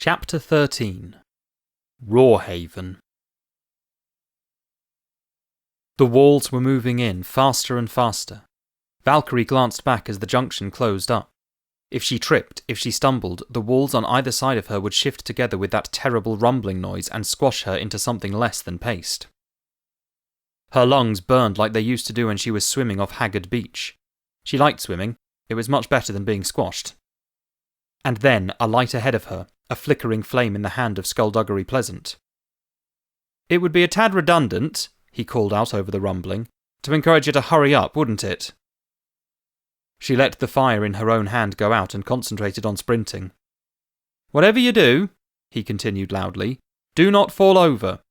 Chapter 13 Rawhaven. The walls were moving in faster and faster. Valkyrie glanced back as the junction closed up. If she tripped, if she stumbled, the walls on either side of her would shift together with that terrible rumbling noise and squash her into something less than paste. Her lungs burned like they used to do when she was swimming off Haggard Beach. She liked swimming. It was much better than being squashed. And then, a light ahead of her, a flickering flame in the hand of Skulduggery Pleasant. "It would be a tad redundant," he called out over the rumbling, "to encourage you to hurry up, wouldn't it?" She let the fire in her own hand go out and concentrated on sprinting. "Whatever you do," he continued loudly, "do not fall over.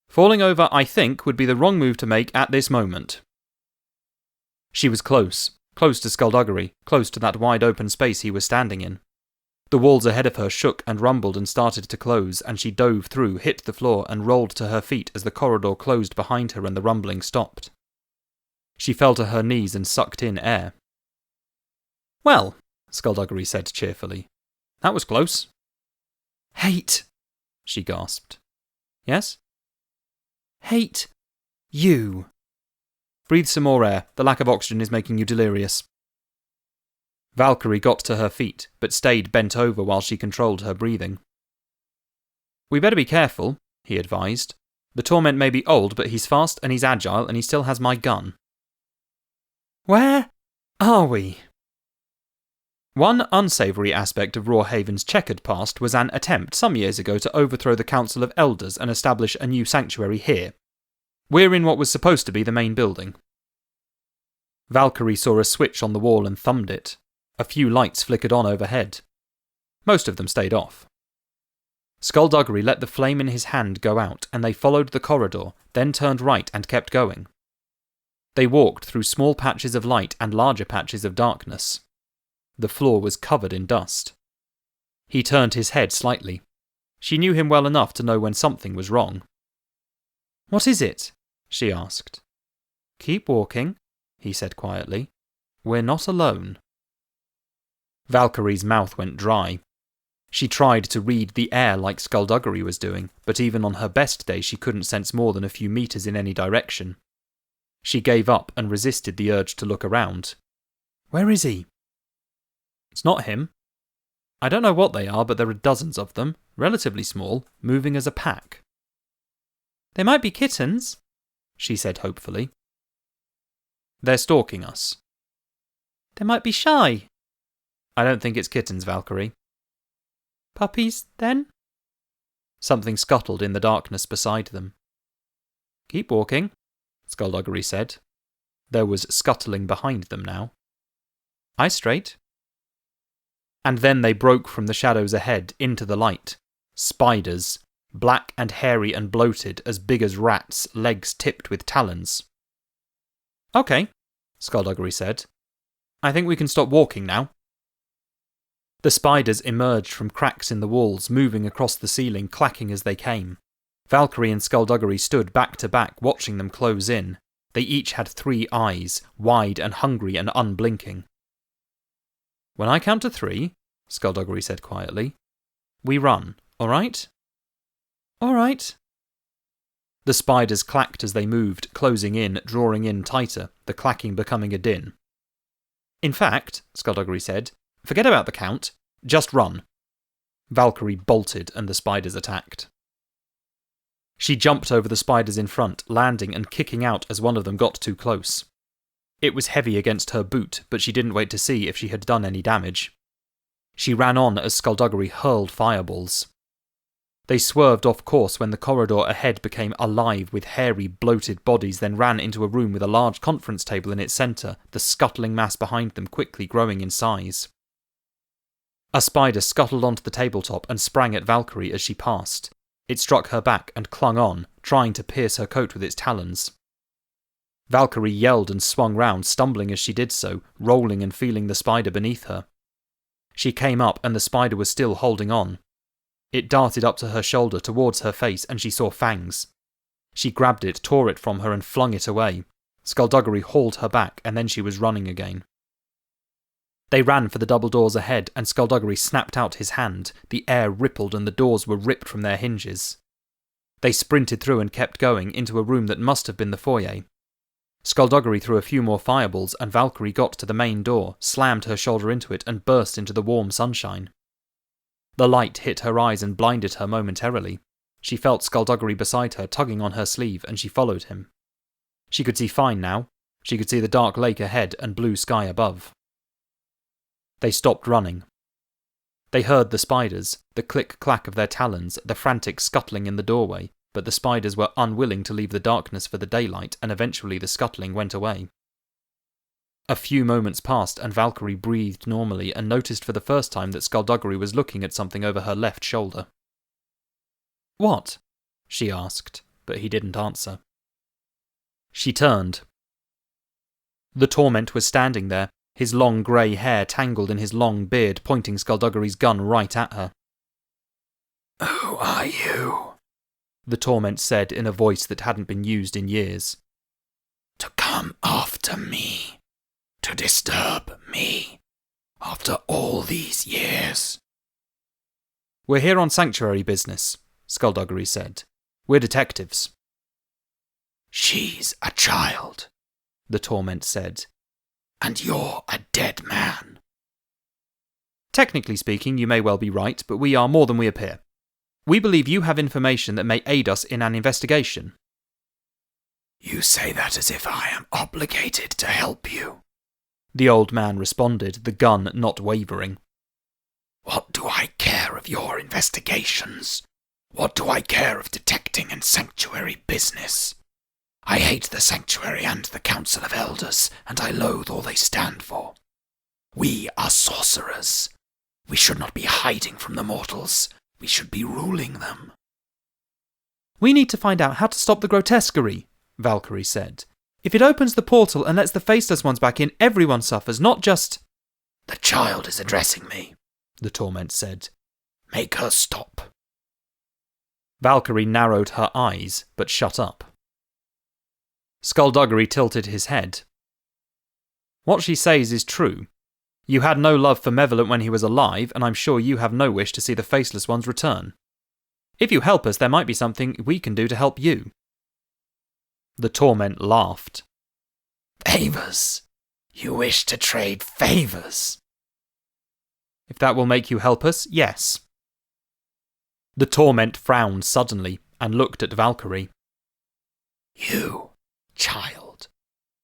Falling over, I think, would be the wrong move to make at this moment." She was close to Skulduggery, close to that wide open space he was standing in. The walls ahead of her shook and rumbled and started to close, and she dove through, hit the floor, and rolled to her feet as the corridor closed behind her and the rumbling stopped. She fell to her knees and sucked in air. "Well," Skulduggery said cheerfully, "that was close." "Hate," she gasped. "Yes?" "Hate you." "Breathe some more air. The lack of oxygen is making you delirious." Valkyrie got to her feet, but stayed bent over while she controlled her breathing. "We better be careful," he advised. "The Torment may be old, but he's fast and he's agile and he still has my gun." "Where are we?" One unsavoury aspect of Rawhaven's checkered past was an attempt some years ago to overthrow the Council of Elders and establish a new sanctuary here. We're in what was supposed to be the main building. Valkyrie saw a switch on the wall and thumbed it. A few lights flickered on overhead. Most of them stayed off. Skulduggery let the flame in his hand go out, and they followed the corridor, then turned right and kept going. They walked through small patches of light and larger patches of darkness. The floor was covered in dust. He turned his head slightly. She knew him well enough to know when something was wrong. "What is it?" she asked. "Keep walking," he said quietly. "We're not alone." Valkyrie's mouth went dry. She tried to read the air like Skulduggery was doing, but even on her best day she couldn't sense more than a few meters in any direction. She gave up and resisted the urge to look around. "Where is he?" "It's not him. I don't know what they are, but there are dozens of them, relatively small, moving as a pack." "They might be kittens," she said hopefully. "They're stalking us." "They might be shy." "I don't think it's kittens, Valkyrie." "Puppies, then?" Something scuttled in the darkness beside them. "Keep walking," Skulduggery said. There was scuttling behind them now. "Eyes straight." And then they broke from the shadows ahead into the light. Spiders, black and hairy and bloated, as big as rats, legs tipped with talons. "Okay," Skulduggery said. "I think we can stop walking now." The spiders emerged from cracks in the walls, moving across the ceiling, clacking as they came. Valkyrie and Skulduggery stood back to back, watching them close in. They each had 3 eyes, wide and hungry and unblinking. "When I count to 3, Skulduggery said quietly, "we run, all right?" "All right." The spiders clacked as they moved, closing in, drawing in tighter, the clacking becoming a din. "In fact," Skulduggery said, "forget about the count. Just run." Valkyrie bolted and the spiders attacked. She jumped over the spiders in front, landing and kicking out as one of them got too close. It was heavy against her boot, but she didn't wait to see if she had done any damage. She ran on as Skulduggery hurled fireballs. They swerved off course when the corridor ahead became alive with hairy, bloated bodies, then ran into a room with a large conference table in its centre, the scuttling mass behind them quickly growing in size. A spider scuttled onto the tabletop and sprang at Valkyrie as she passed. It struck her back and clung on, trying to pierce her coat with its talons. Valkyrie yelled and swung round, stumbling as she did so, rolling and feeling the spider beneath her. She came up and the spider was still holding on. It darted up to her shoulder towards her face and she saw fangs. She grabbed it, tore it from her and flung it away. Skulduggery hauled her back and then she was running again. They ran for the double doors ahead, and Skulduggery snapped out his hand. The air rippled and the doors were ripped from their hinges. They sprinted through and kept going into a room that must have been the foyer. Skulduggery threw a few more fireballs, and Valkyrie got to the main door, slammed her shoulder into it, and burst into the warm sunshine. The light hit her eyes and blinded her momentarily. She felt Skulduggery beside her, tugging on her sleeve, and she followed him. She could see fine now. She could see the dark lake ahead and blue sky above. They stopped running. They heard the spiders, the click-clack of their talons, the frantic scuttling in the doorway, but the spiders were unwilling to leave the darkness for the daylight, and eventually the scuttling went away. A few moments passed, and Valkyrie breathed normally and noticed for the first time that Skulduggery was looking at something over her left shoulder. "What?" she asked, but he didn't answer. She turned. The Torment was standing there, his long grey hair tangled in his long beard, pointing Skulduggery's gun right at her. "Who are you?" the Torment said in a voice that hadn't been used in years. "To come after me, to disturb me, after all these years." "We're here on sanctuary business," Skulduggery said. "We're detectives." "She's a child," the Torment said. "And you're a dead man." "Technically speaking, you may well be right, but we are more than we appear. We believe you have information that may aid us in an investigation." "You say that as if I am obligated to help you," the old man responded, the gun not wavering. "What do I care of your investigations? What do I care of detecting and sanctuary business? I hate the Sanctuary and the Council of Elders, and I loathe all they stand for. We are sorcerers. We should not be hiding from the mortals. We should be ruling them." "We need to find out how to stop the grotesquerie," Valkyrie said. "If it opens the portal and lets the faceless ones back in, everyone suffers, not just—" "The child is addressing me," the Torment said. "Make her stop." Valkyrie narrowed her eyes, but shut up. Skulduggery tilted his head. "What she says is true. You had no love for Malevolent when he was alive, and I'm sure you have no wish to see the Faceless Ones return. If you help us, there might be something we can do to help you." The Torment laughed. "Favours? You wish to trade favours?" "If that will make you help us, yes." The Torment frowned suddenly and looked at Valkyrie. "You, child,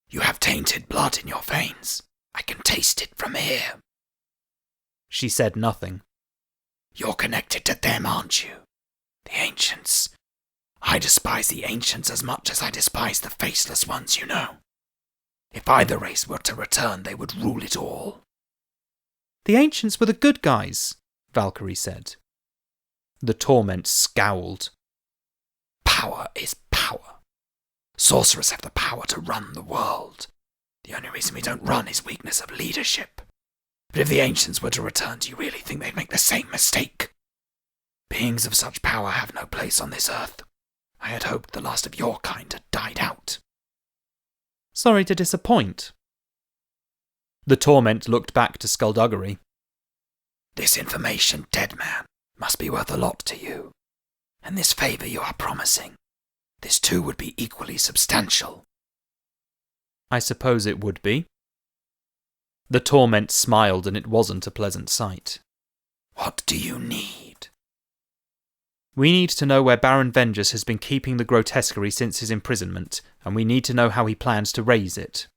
you have tainted blood in your veins. I can taste it from here." She said nothing. "You're connected to them, aren't you? The Ancients. I despise the Ancients as much as I despise the Faceless Ones, you know. If either race were to return, they would rule it all." "The Ancients were the good guys," Valkyrie said. The Torment scowled. "Power is power. Sorcerers have the power to run the world. The only reason we don't run is weakness of leadership. But if the Ancients were to return, do you really think they'd make the same mistake? Beings of such power have no place on this earth. I had hoped the last of your kind had died out." "Sorry to disappoint." The Torment looked back to Skulduggery. "This information, dead man, must be worth a lot to you. And this favour you are promising, this too would be equally substantial." "I suppose it would be." The Torment smiled, and it wasn't a pleasant sight. "What do you need?" "We need to know where Baron Vengeance has been keeping the grotesquerie since his imprisonment, and we need to know how he plans to raise it."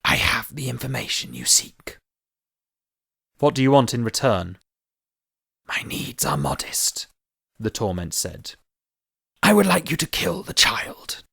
"I have the information you seek." "What do you want in return?" "My needs are modest," the Torment said. "I would like you to kill the child."